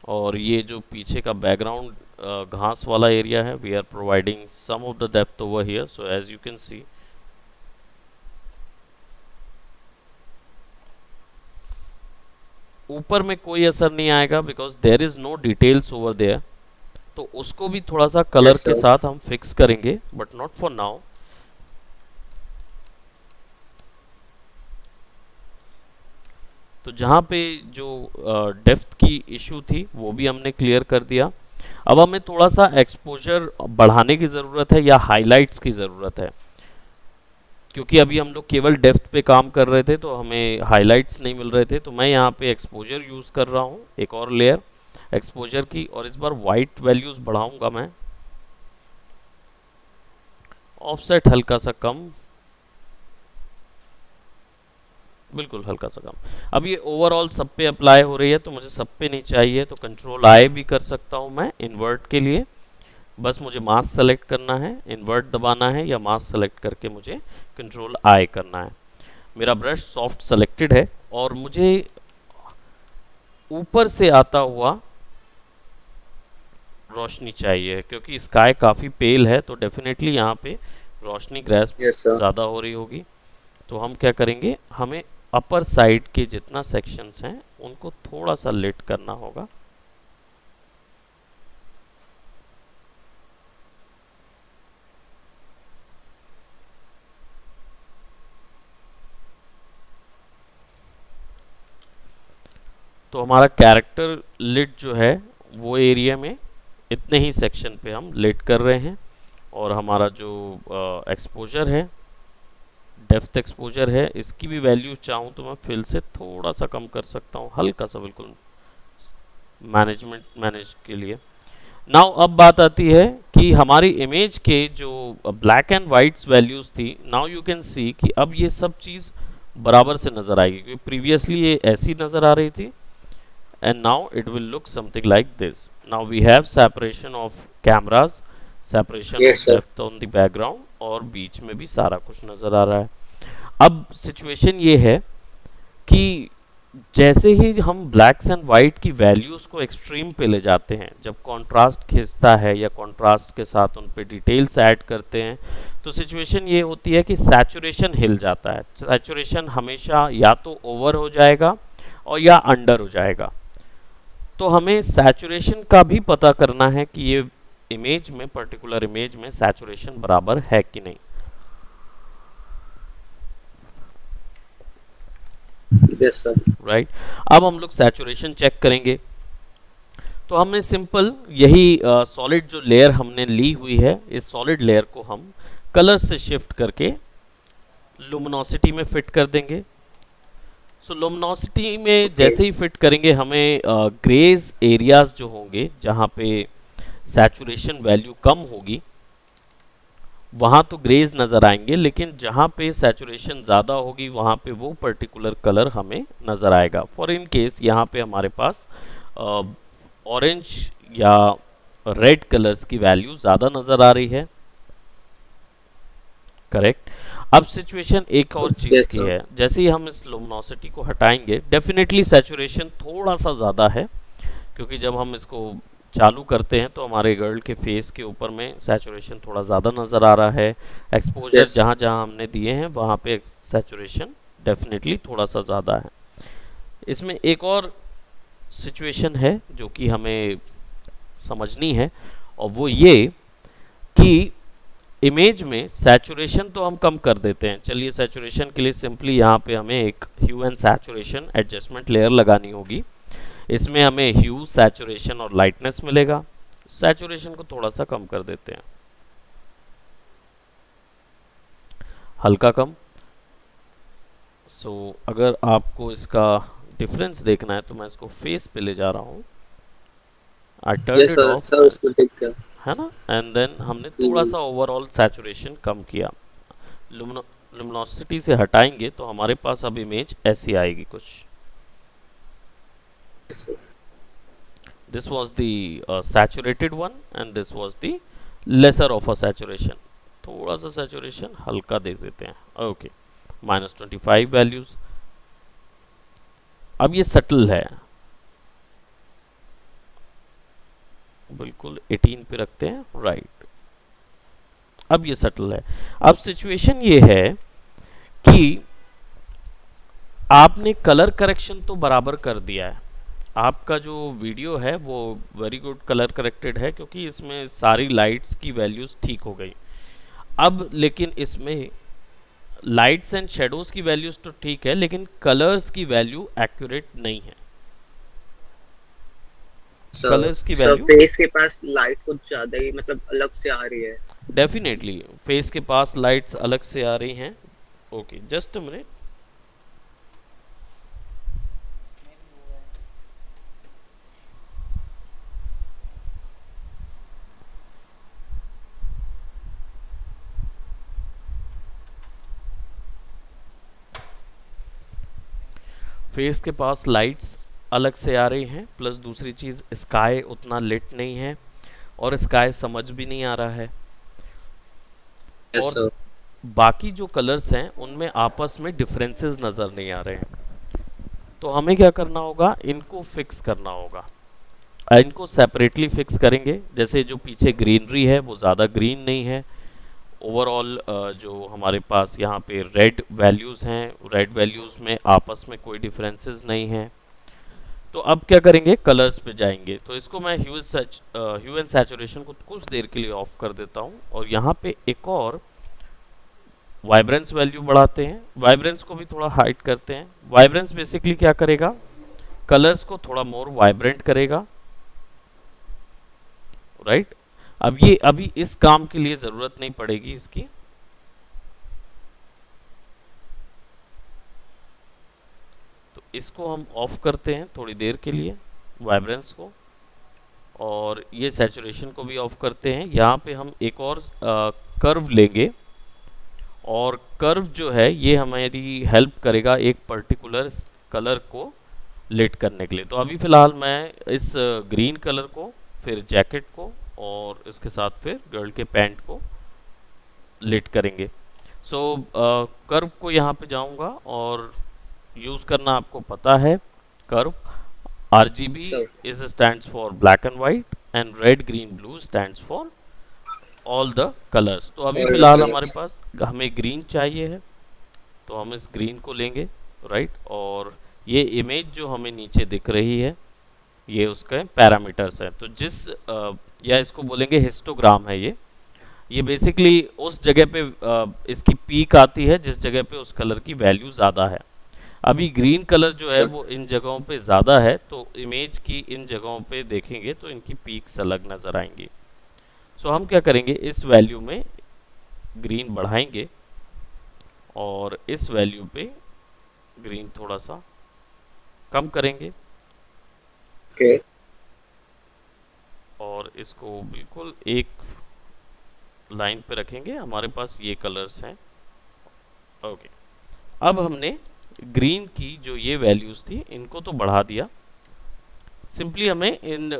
और ये जो पीछे का बैकग्राउंड घास वाला एरिया है, we are providing some of the depth over here, so as you can see ऊपर में कोई असर नहीं आएगा because there is no details over there. तो उसको भी थोड़ा सा कलर यस के सर। साथ हम फिक्स करेंगे, बट नॉट फॉर नाउ। तो जहाँ पे जो डेप्थ की इशू थी वो भी हमने क्लियर कर दिया। अब हमें थोड़ा सा एक्सपोजर बढ़ाने की ज़रूरत है या हाइलाइट्स की ज़रूरत है, क्योंकि अभी हम लोग केवल डेप्थ पे काम कर रहे थे तो हमें हाइलाइट्स नहीं मिल रहे थे। तो मैं यहाँ पे एक्सपोजर यूज़ कर रहा हूँ, एक और लेयर एक्सपोजर की, और इस बार वाइट वैल्यूज़ बढ़ाऊंगा मैं, ऑफसेट हल्का सा कम, बिल्कुल हल्का सा कम। अब ये ओवरऑल सब पे अप्लाई हो रही है, तो मुझे सब पे नहीं चाहिए, तो कंट्रोल आई भी कर सकता हूँ मैं इन्वर्ट के लिए। बस मुझे मास्क सेलेक्ट करना है, इन्वर्ट दबाना है, या मास्क सेलेक्ट करके मुझे कंट्रोल आई करना है। मेरा ब्रश सॉफ्ट सेलेक्टेड है और मुझे ऊपर से आता हुआ रोशनी चाहिए, क्योंकि स्काई काफ़ी पेल है, तो डेफिनेटली यहाँ पे रोशनी ग्रेस्प यस सर। ज़्यादा हो रही होगी। तो हम क्या करेंगे, हमें अपर साइड के जितना सेक्शंस हैं उनको थोड़ा सा लिट करना होगा। तो हमारा कैरेक्टर लिट जो है वो एरिया में इतने ही सेक्शन पे हम लिट कर रहे हैं, और हमारा जो एक्सपोजर है, डेप्थ एक्सपोजर है, इसकी भी वैल्यू चाहूँ तो मैं फिल से थोड़ा सा कम कर सकता हूँ, हल्का सा, बिल्कुल मैनेज के लिए। नाउ अब बात आती है कि हमारी इमेज के जो ब्लैक एंड वाइट्स वैल्यूज़ थी, नाउ यू कैन सी कि अब ये सब चीज़ बराबर से नज़र आएगी, क्योंकि प्रीवियसली ये ऐसी नज़र आ रही थी, and now it will look something like this. Now we have separation of cameras, separation yes of sir. depth on the background, और बीच में भी सारा कुछ नज़र आ रहा है। अब सिचुएशन ये है कि जैसे ही हम ब्लैक्स एंड वाइट की वैल्यूज़ को एक्सट्रीम पे ले जाते हैं, जब कॉन्ट्रास्ट खिंचता है या कॉन्ट्रास्ट के साथ उन पे डिटेल्स ऐड करते हैं, तो सिचुएशन ये होती है कि सैचुरेशन हिल जाता है। सैचुरेशन हमेशा या तो ओवर हो जाएगा और या अंडर हो जाएगा। तो हमें सैचुरेशन का भी पता करना है कि ये इमेज में, पर्टिकुलर इमेज में सैचुरेशन बराबर है कि नहीं, यस सर। राइट। अब हम लोग सैचुरेशन चेक करेंगे, तो हमें सिंपल यही सॉलिड जो लेयर हमने ली हुई है, इस सॉलिड लेयर को हम कलर से शिफ्ट करके लुमिनोसिटी में फिट कर देंगे। सो लुमिनोसिटी में ओके। जैसे ही फिट करेंगे, हमें ग्रेज एरियाज जो होंगे जहाँ पे सैचुरेशन वैल्यू कम होगी वहाँ तो ग्रेज नज़र आएंगे, लेकिन जहाँ पे सैचुरेशन ज़्यादा होगी वहाँ पे वो पर्टिकुलर कलर हमें नज़र आएगा। फॉर इन केस यहाँ पे हमारे पास ऑरेंज या रेड कलर्स की वैल्यू ज़्यादा नज़र आ रही है, करेक्ट। अब सिचुएशन एक और चीज़ यस की सर। है, जैसे ही हम इस लुमिनोसिटी को हटाएंगे, डेफिनेटली सैचुरेशन थोड़ा सा ज़्यादा है, क्योंकि जब हम इसको चालू करते हैं तो हमारे गर्ल के फेस के ऊपर में सैचुरेशन थोड़ा ज़्यादा नज़र आ रहा है। Exposure yes. जहाँ जहाँ हमने दिए हैं वहाँ पे सैचुरेशन डेफिनेटली थोड़ा सा ज़्यादा है। इसमें एक और सिचुएशन है जो कि हमें समझनी है, और वो ये कि इमेज में सैचुरेशन तो हम कम कर देते हैं। चलिए सैचुरेशन के लिए सिंपली यहाँ पे हमें एक hue and saturation adjustment layer लगानी होगी। इसमें हमें ह्यू, सैचुरेशन और लाइटनेस मिलेगा। सैचुरेशन को थोड़ा सा कम कर देते हैं, हल्का कम। सो अगर आपको इसका डिफरेंस देखना है तो मैं इसको फेस पे ले जा रहा हूँ, I turn yes it sir. Of, sir उसको देख कर। है ना, एंड देन हमने जी थोड़ा जी। सा ओवरऑल सैचुरेशन कम किया। लुमिनोसिटी से हटाएंगे तो हमारे पास अब इमेज ऐसी आएगी कुछ। This was the saturated one and this was the lesser of a saturation, थोड़ा सा सैचुरेशन हल्का दे देते हैं। Okay, -25 values. अब ये सटल है, बिल्कुल 18 पे रखते हैं, राइट। अब ये सटल है। अब सिचुएशन ये है कि आपने कलर करेक्शन तो बराबर कर दिया है, आपका जो वीडियो है वो वेरी गुड कलर करेक्टेड है, क्योंकि इसमें सारी लाइट्स की वैल्यूज ठीक हो गई। अब लेकिन इसमें लाइट्स एंड शेडोज की वैल्यूज तो ठीक है, लेकिन कलर्स की वैल्यू एक्यूरेट नहीं है। सर कलर्स की वैल्यू सरफेस के पास लाइट कुछ ज्यादा ही मतलब अलग से आ रही है। डेफिनेटली फेस के पास लाइट्स अलग से आ रही हैं। Okay, just a minute. Face के पास लाइट्स अलग से आ रही हैं, प्लस दूसरी चीज़ स्काई उतना लिट नहीं है, और स्काई समझ भी नहीं आ रहा है। यस और सर। बाकी जो कलर्स हैं उनमें आपस में डिफरेंसेस नज़र नहीं आ रहे हैं। तो हमें क्या करना होगा, इनको फिक्स करना होगा। इनको सेपरेटली फिक्स करेंगे। जैसे जो पीछे ग्रीनरी है वो ज़्यादा ग्रीन नहीं है। ओवरऑल जो हमारे पास यहाँ पे रेड वैल्यूज़ हैं, रेड वैल्यूज़ में आपस में कोई डिफरेंसेस नहीं हैं। तो अब क्या करेंगे, कलर्स पे जाएंगे। तो इसको मैं ह्यू एंड सैचुरेशन को कुछ देर के लिए ऑफ कर देता हूँ, और यहाँ पे एक और वाइब्रेंस वैल्यू बढ़ाते हैं। वाइब्रेंस को भी थोड़ा हाइड करते हैं। वाइब्रेंस बेसिकली क्या करेगा, कलर्स को थोड़ा मोर वाइब्रेंट करेगा, राइट। अब ये अभी इस काम के लिए ज़रूरत नहीं पड़ेगी इसकी। तो इसको हम ऑफ करते हैं थोड़ी देर के लिए, वाइब्रेंस को, और ये सैचुरेशन को भी ऑफ करते हैं। यहाँ पे हम एक और कर्व लेंगे, और कर्व जो है ये हमारी हेल्प करेगा एक पर्टिकुलर कलर को लिट करने के लिए। तो अभी फ़िलहाल मैं इस ग्रीन कलर को, फिर जैकेट को, और इसके साथ फिर गर्ल के पैंट को लिट करेंगे। सो कर्व को यहाँ पे जाऊँगा, और यूज़ करना आपको पता है curve. RGB sir is stands for black and white, and red green blue stands for all the colors। तो अभी ऑल फ़िलहाल हमारे कलर्स। पास हमें ग्रीन चाहिए है, तो हम इस ग्रीन को लेंगे, राइट। और ये इमेज जो हमें नीचे दिख रही है ये उसके पैरामीटर्स हैं। तो या इसको बोलेंगे हिस्टोग्राम है ये बेसिकली उस जगह पे इसकी पीक आती है जिस जगह पे उस कलर की वैल्यू ज़्यादा है। अभी ग्रीन कलर जो है सर वो इन जगहों पे ज़्यादा है, तो इमेज की इन जगहों पे देखेंगे तो इनकी पीक्स अलग नज़र आएंगी। सो हम क्या करेंगे, इस वैल्यू में ग्रीन बढ़ाएंगे, और इस वैल्यू पे ग्रीन थोड़ा सा कम करेंगे, ओके। और इसको बिल्कुल एक लाइन पे रखेंगे। हमारे पास ये कलर्स हैं, ओके। अब हमने ग्रीन की जो ये वैल्यूज़ थी इनको तो बढ़ा दिया। सिंपली हमें इन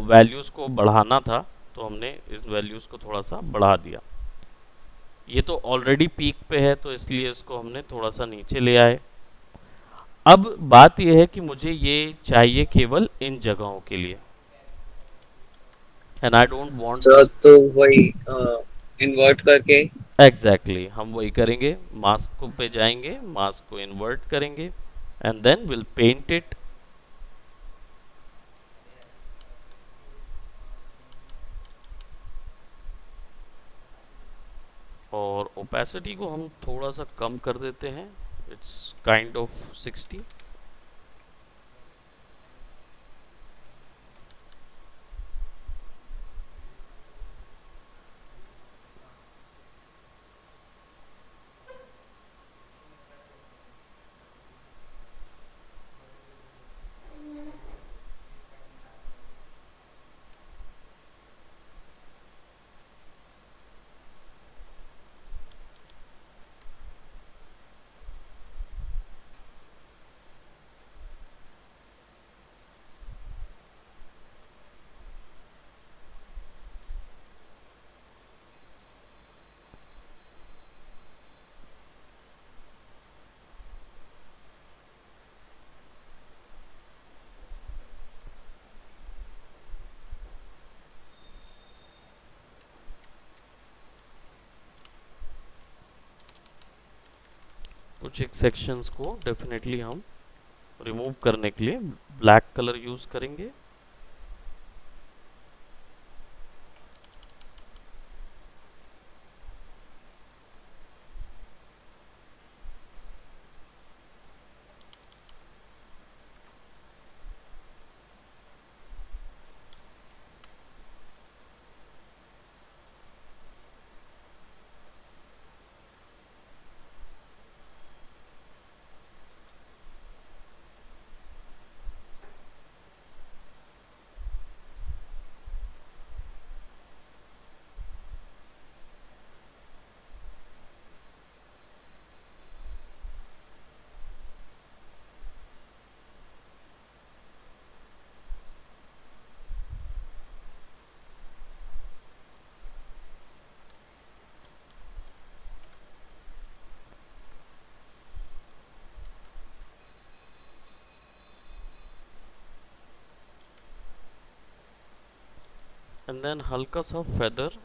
वैल्यूज़ को बढ़ाना था, तो हमने इस वैल्यूज़ को थोड़ा सा बढ़ा दिया। ये तो ऑलरेडी पीक पे है, तो इसलिए इसको हमने थोड़ा सा नीचे ले आए। अब बात यह है कि मुझे ये चाहिए केवल इन जगहों के लिए, and I don't want sir this. तो वही इन्वर्ट करके। एग्जैक्टली हम वही करेंगे, मास्क को पे जाएंगे, मास्क को इन्वर्ट करेंगे, and then will paint it. और ओपेसिटी को हम थोड़ा सा कम कर देते हैं, इट्स काइंड ऑफ 60। कुछ एक सेक्शंस को डेफिनेटली हम रिमूव करने के लिए ब्लैक कलर यूज़ करेंगे। एंड देन हल्का सा फेदर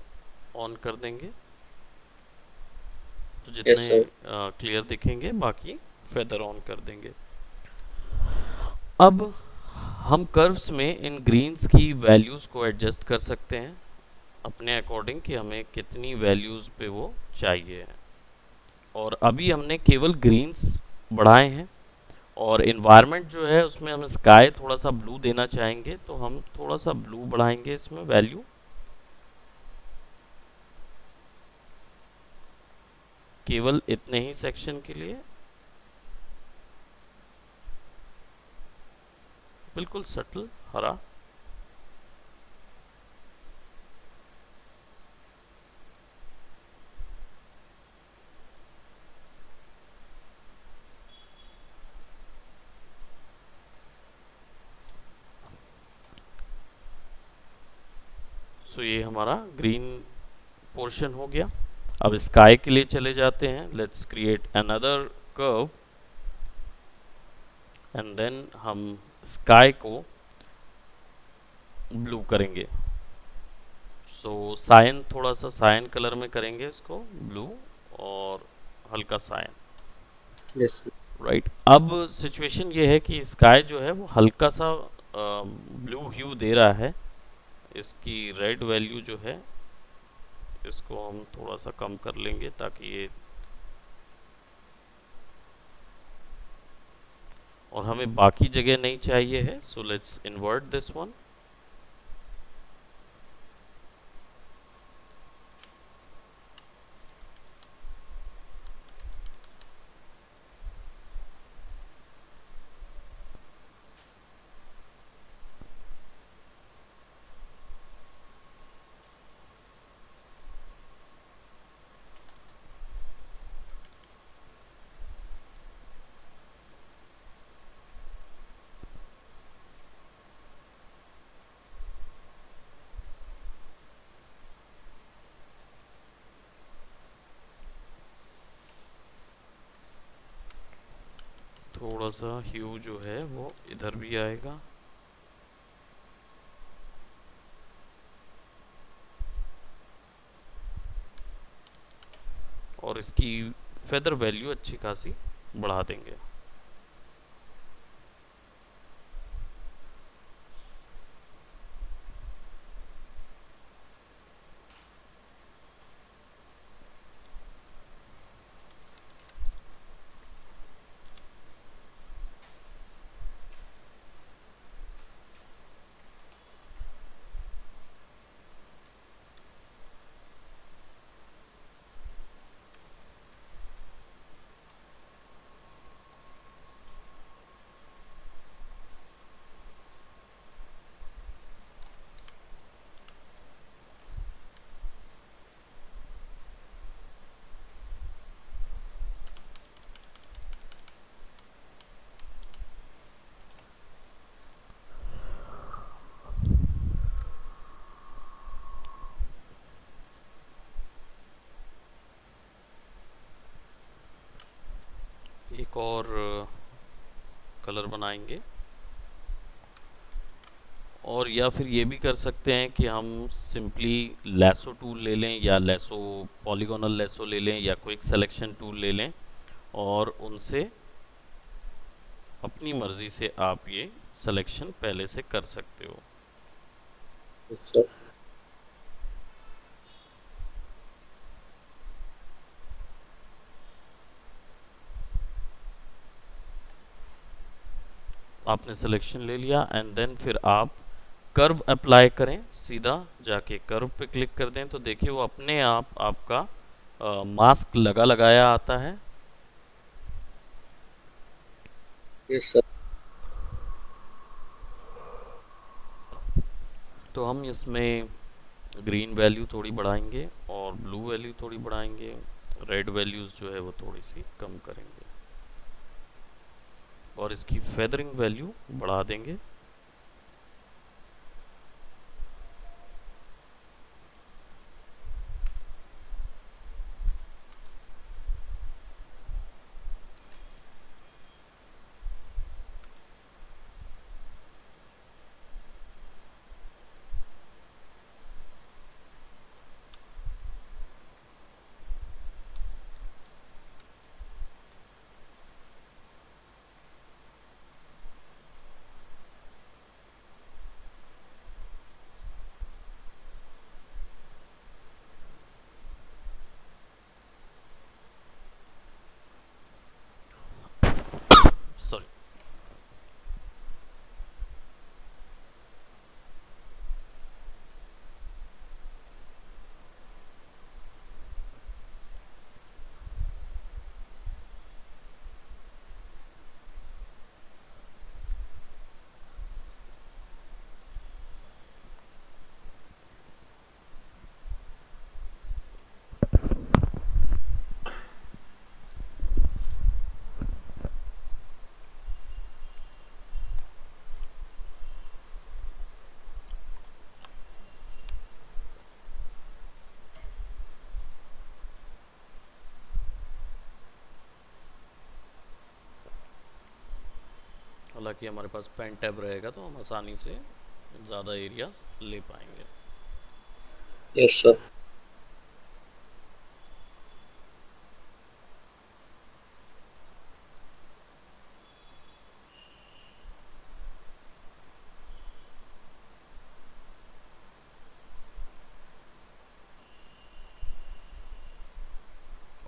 ऑन कर देंगे, तो यस जितने सर। क्लियर दिखेंगे बाकी फेदर ऑन कर देंगे। अब हम कर्व्स में इन ग्रीन्स की वैल्यूज़ को एडजस्ट कर सकते हैं अपने अकॉर्डिंग कि हमें कितनी वैल्यूज़ पे वो चाहिए। और अभी हमने केवल ग्रीन्स बढ़ाए हैं, और इन्वायरमेंट जो है उसमें हम स्काई थोड़ा सा ब्लू देना चाहेंगे, तो हम थोड़ा सा ब्लू बढ़ाएंगे इसमें वैल्यू, केवल इतने ही सेक्शन के लिए, बिल्कुल सटल हरा। सो ये हमारा ग्रीन पोर्शन हो गया। अब स्काई के लिए चले जाते हैं। Let's create another curve and then हम स्काई को ब्लू करेंगे। सो साइन, थोड़ा सा साइन कलर में करेंगे इसको ब्लू, और हल्का साइन। यस राइट, अब सिचुएशन ये है कि स्काई जो है वो हल्का सा ब्लू ह्यू दे रहा है। इसकी रेड वैल्यू जो है इसको हम थोड़ा सा कम कर लेंगे ताकि ये, और हमें बाकी जगह नहीं चाहिए है, so let's invert this one. थोड़ा सा ह्यू जो है वो इधर भी आएगा। और इसकी फेदर वैल्यू अच्छी खासी बढ़ा देंगे। एक और कलर बनाएंगे, और या फिर ये भी कर सकते हैं कि हम सिंपली लैसो टूल ले लें, या लैसो पॉलीगोनल लैसो ले लें, या क्विक सिलेक्शन टूल ले लें, और उनसे अपनी मर्जी से आप ये सिलेक्शन पहले से कर सकते हो। Yes sir. आपने सिलेक्शन ले लिया एंड देन फिर आप कर्व अप्लाई करें, सीधा जाके कर्व पे क्लिक कर दें तो देखिए वो अपने आप आपका मास्क लगा लगाया आता है। Yes sir. तो हम इसमें ग्रीन वैल्यू थोड़ी बढ़ाएंगे और ब्लू वैल्यू थोड़ी बढ़ाएंगे, रेड वैल्यूज़ जो है वो थोड़ी सी कम करेंगे और इसकी फेदरिंग वैल्यू बढ़ा देंगे। सॉरी। हालांकि हमारे पास पेन टैब रहेगा तो हम आसानी से ज़्यादा एरियाज ले पाएंगे। Yes sir.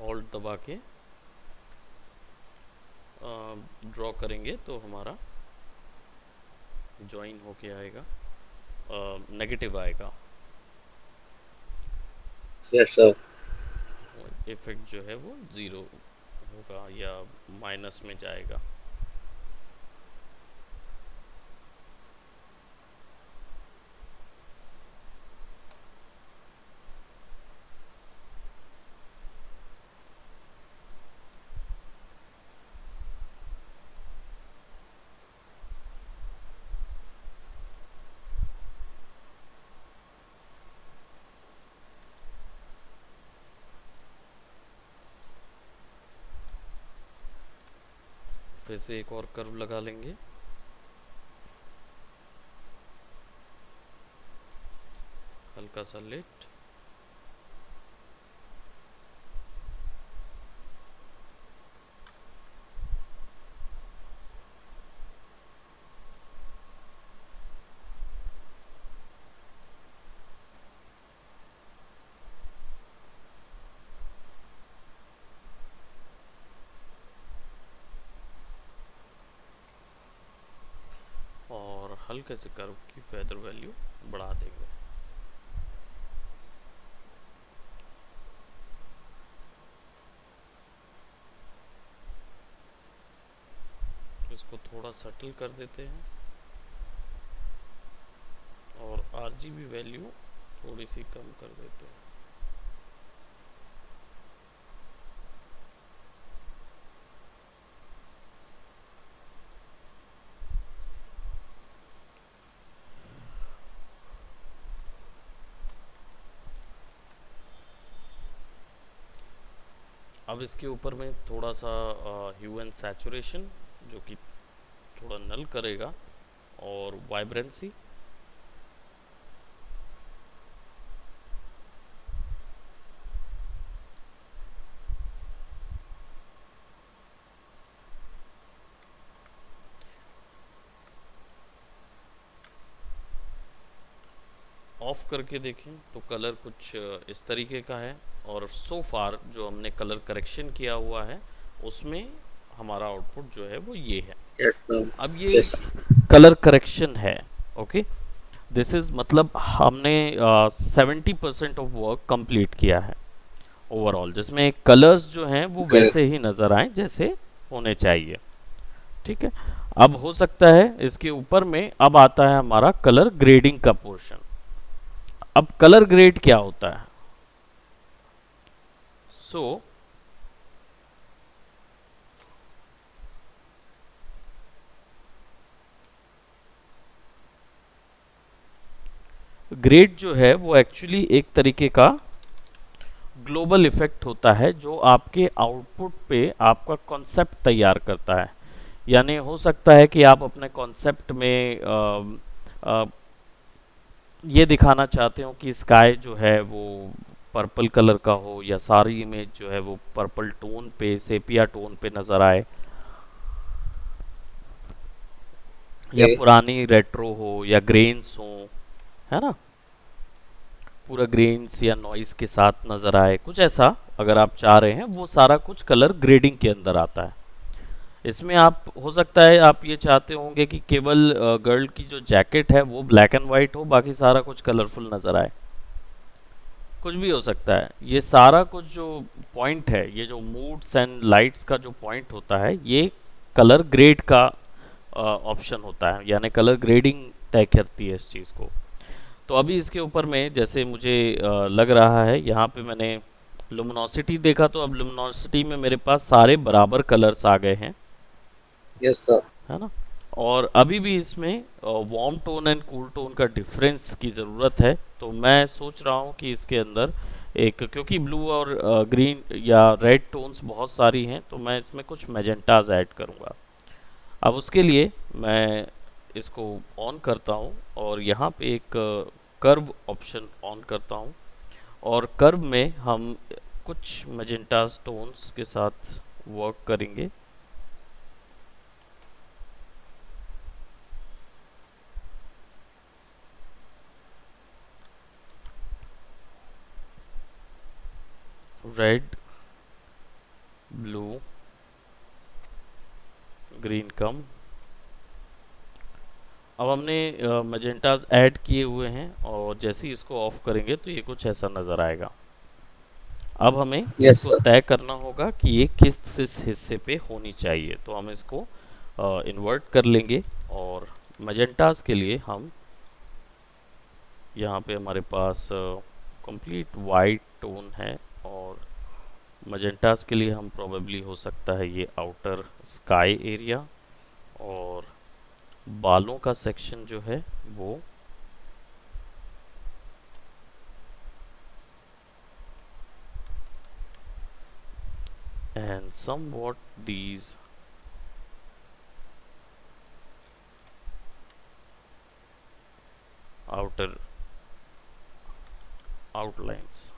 ऑल्ट दबा के ड्रॉ करेंगे तो हमारा ज्वाइन होके आएगा, नेगेटिव आएगा, यस सर। इफेक्ट जो है वो ज़ीरो होगा या माइनस में जाएगा। फिर से एक और कर्व लगा लेंगे, हल्का सा लेट, और हल्के से कर्व की फेदर वैल्यू बढ़ा देंगे। इसको थोड़ा सटल कर देते हैं और आरजीबी वैल्यू थोड़ी सी कम कर देते हैं। अब इसके ऊपर में थोड़ा सा ह्यू एंड सैचुरेशन जो कि थोड़ा नल करेगा और वाइब्रेंसी, ऑफ करके देखें तो कलर कुछ इस तरीके का है, और सो फार जो हमने कलर करेक्शन किया हुआ है उसमें हमारा आउटपुट जो है वो ये है। Yes sir. अब ये यस। कलर करेक्शन है, ओके। दिस इज मतलब हमने 70% ऑफ वर्क कंप्लीट किया है ओवरऑल, जिसमें कलर्स जो हैं वो ओके। वैसे ही नज़र आए जैसे होने चाहिए। ठीक है। अब हो सकता है इसके ऊपर में अब आता है हमारा कलर ग्रेडिंग का पोर्शन। अब कलर ग्रेड क्या होता है? सो ग्रेड जो है वो एक्चुअली एक तरीके का ग्लोबल इफेक्ट होता है जो आपके आउटपुट पे आपका कॉन्सेप्ट तैयार करता है। यानी हो सकता है कि आप अपने कॉन्सेप्ट में अ, ये दिखाना चाहते हो कि स्काई जो है वो पर्पल कलर का हो, या सारी इमेज जो है वो पर्पल टोन पे, सेपिया टोन पे नज़र आए, या ओके। पुरानी रेट्रो हो या ग्रेन्स हो, है ना, पूरा ग्रेन्स या नॉइस के साथ नज़र आए, कुछ ऐसा अगर आप चाह रहे हैं वो सारा कुछ कलर ग्रेडिंग के अंदर आता है। इसमें आप हो सकता है आप ये चाहते होंगे कि केवल गर्ल की जो जैकेट है वो ब्लैक एंड वाइट हो, बाकी सारा कुछ कलरफुल नज़र आए, कुछ भी हो सकता है। ये सारा कुछ जो पॉइंट है, ये जो मूड्स एंड लाइट्स का जो पॉइंट होता है, ये कलर ग्रेड का ऑप्शन होता है, यानी कलर ग्रेडिंग तय करती है इस चीज़ को। तो अभी इसके ऊपर में जैसे मुझे लग रहा है, यहाँ पे मैंने लुमिनोसिटी देखा तो अब लुमिनोसिटी में मेरे पास सारे बराबर कलर्स आ गए हैं, यस सर। है ना। और अभी भी इसमें warm tone and cool tone का डिफरेंस की ज़रूरत है, तो मैं सोच रहा हूँ कि इसके अंदर एक, क्योंकि ब्लू और ग्रीन या रेड टोन्स बहुत सारी हैं, तो मैं इसमें कुछ मैजेंटाज ऐड करूँगा। अब उसके लिए मैं इसको ऑन करता हूँ और यहाँ पे एक कर्व ऑप्शन ऑन करता हूँ, और कर्व में हम कुछ मैजेंटाज टोन्स के साथ वर्क करेंगे। रेड, ब्लू, ग्रीन कम। अब हमने मैजेंटाज ऐड किए हुए हैं, और जैसे ही इसको ऑफ करेंगे तो ये कुछ ऐसा नज़र आएगा। अब हमें यस इसको सर। तय करना होगा कि ये किस हिस्से पे होनी चाहिए, तो हम इसको इन्वर्ट कर लेंगे। और मैजेंटास के लिए हम यहाँ पे हमारे पास कंप्लीट वाइट टोन है, और मैजेंटास के लिए हम प्रोबेबली हो सकता है ये आउटर स्काई एरिया, और बालों का सेक्शन जो है वो and somewhat these outer outlines.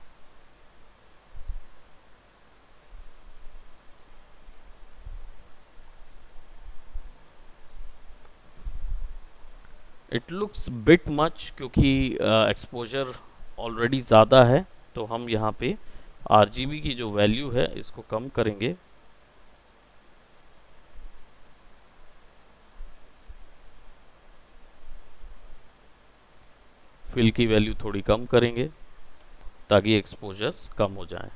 It looks bit much, क्योंकि एक्सपोजर ऑलरेडी ज़्यादा है, तो हम यहाँ पे आरजीबी की जो वैल्यू है इसको कम करेंगे। फिल की वैल्यू थोड़ी कम करेंगे ताकि एक्सपोजर्स कम हो जाएं।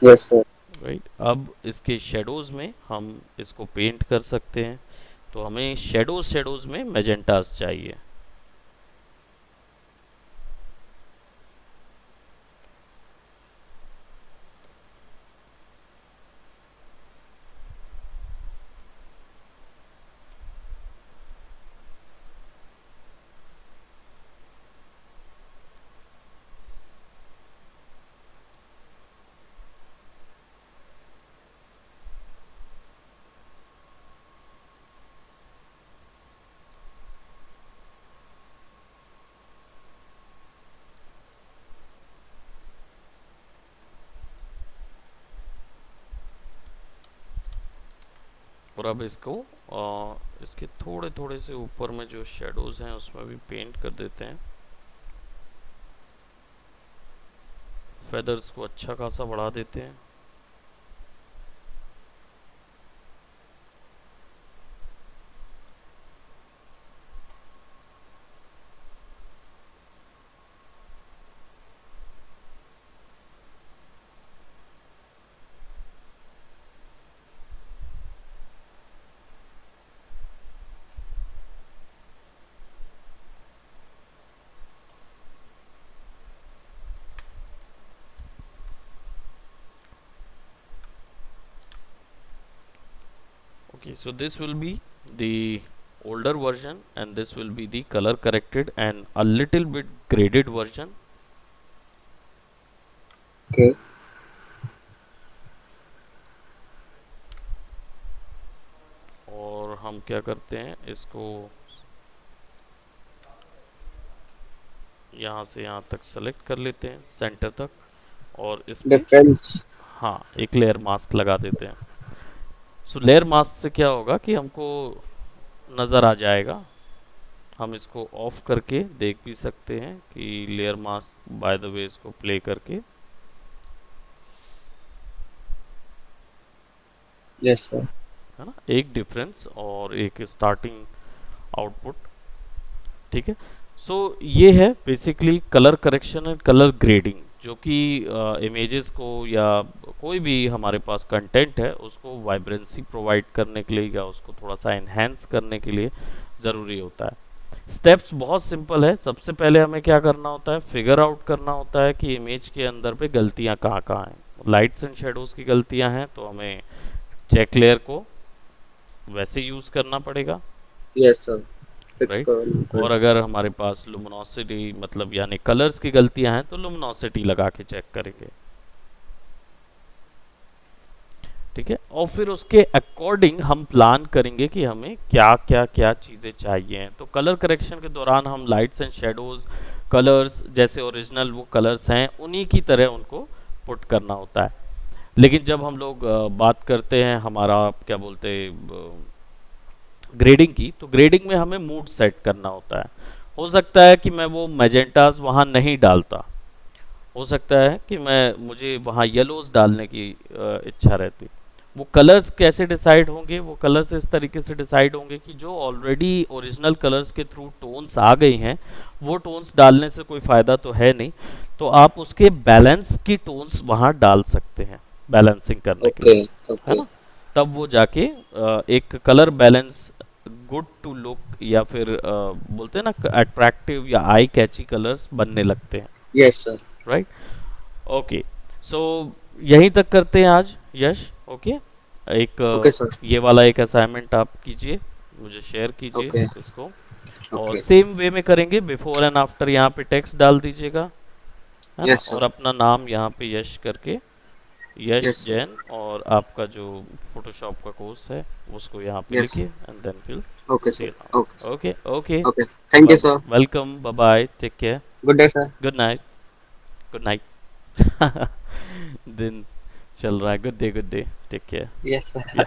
Yes sir. राइट। अब इसके शेडोज़ में हम इसको पेंट कर सकते हैं, तो हमें शेडोज़ में मैजेंटास चाहिए। और अब इसको इसके थोड़े थोड़े से ऊपर में जो शेडोज़ हैं उसमें भी पेंट कर देते हैं। फेदर्स को अच्छा खासा बढ़ा देते हैं। Okay, so this will be the older version and this will be the color corrected and a little bit graded version. Okay. और हम क्या करते हैं, इसको यहाँ से यहाँ तक सेलेक्ट कर लेते हैं, सेंटर तक, और इस पे डिफरेंस। हाँ एक लेयर मास्क लगा देते हैं। सो लेयर मास्क से क्या होगा कि हमको नज़र आ जाएगा, हम इसको ऑफ करके देख भी सकते हैं कि layer mask by the way इसको प्ले करके, यस सर। है ना, एक डिफरेंस और एक स्टार्टिंग आउटपुट। ठीक है, सो ये है basically colour correction and colour grading, जो कि इमेजेस को या कोई भी हमारे पास कंटेंट है उसको वाइब्रेंसी प्रोवाइड करने के लिए या उसको थोड़ा सा इन्हेंस करने के लिए ज़रूरी होता है। स्टेप्स बहुत सिंपल है। सबसे पहले हमें क्या करना होता है, फिगर आउट करना होता है कि इमेज के अंदर पे गलतियाँ कहाँ कहाँ हैं। लाइट्स एंड शेडोज़ की गलतियाँ हैं तो हमें चेक लेयर को वैसे यूज़ करना पड़ेगा, यस सर, फिक्स राइट। करना और पड़ेगा। अगर हमारे पास लुमिनोसिटी मतलब यानी कलर्स की गलतियां हैं तो लुमिनोसिटी लगा के चेक करेंगे। ठीक है, और फिर उसके अकॉर्डिंग हम प्लान करेंगे कि हमें क्या क्या क्या चीज़ें चाहिए। तो कलर करेक्शन के दौरान हम लाइट्स एंड शेडोज कलर्स जैसे ओरिजिनल वो कलर्स हैं उन्हीं की तरह उनको पुट करना होता है। लेकिन जब हम लोग बात करते हैं हमारा क्या बोलते ग्रेडिंग की, तो ग्रेडिंग में हमें मूड सेट करना होता है। हो सकता है कि मैं वो मैजेंटास वहाँ नहीं डालता, हो सकता है कि मुझे वहाँ येलोज डालने की इच्छा रहती। वो कलर्स कैसे डिसाइड होंगे, वो कलर्स इस तरीके से डिसाइड होंगे कि जो ऑलरेडी ओरिजिनल कलर्स के थ्रू टोन्स आ गई हैं वो टोन्स डालने से कोई फ़ायदा तो है नहीं, तो आप उसके बैलेंस की टोन्स वहाँ डाल सकते हैं बैलेंसिंग करने के ओके लिए, है ओके। ना। तब वो जाके एक colour balance good to look या फिर बोलते हैं ना अट्रैक्टिव या आई कैची कलर्स बनने लगते हैं, यस सर। राइट। ओके, सो यहीं तक करते हैं आज यश। ओके, एक ओके सर। ये वाला एक असाइनमेंट आप कीजिए, मुझे शेयर कीजिए ओके इसको, और ओके। सेम वे में करेंगे, बिफोर एंड आफ्टर यहाँ पे टेक्स्ट डाल दीजिएगा, है ना, यस और सर। अपना नाम यहाँ पे यश करके, यश यस सर। जैन, और आपका जो फोटोशॉप का कोर्स है उसको यहाँ पे यस। लिखिए and then fill okay see sir. Okay now. Sir. Okay okay, okay, thank you sir. Welcome, bye bye, take care, good day sir. Good night, good night. दिन चल रहा है, good day, good day, take care, yes sir. या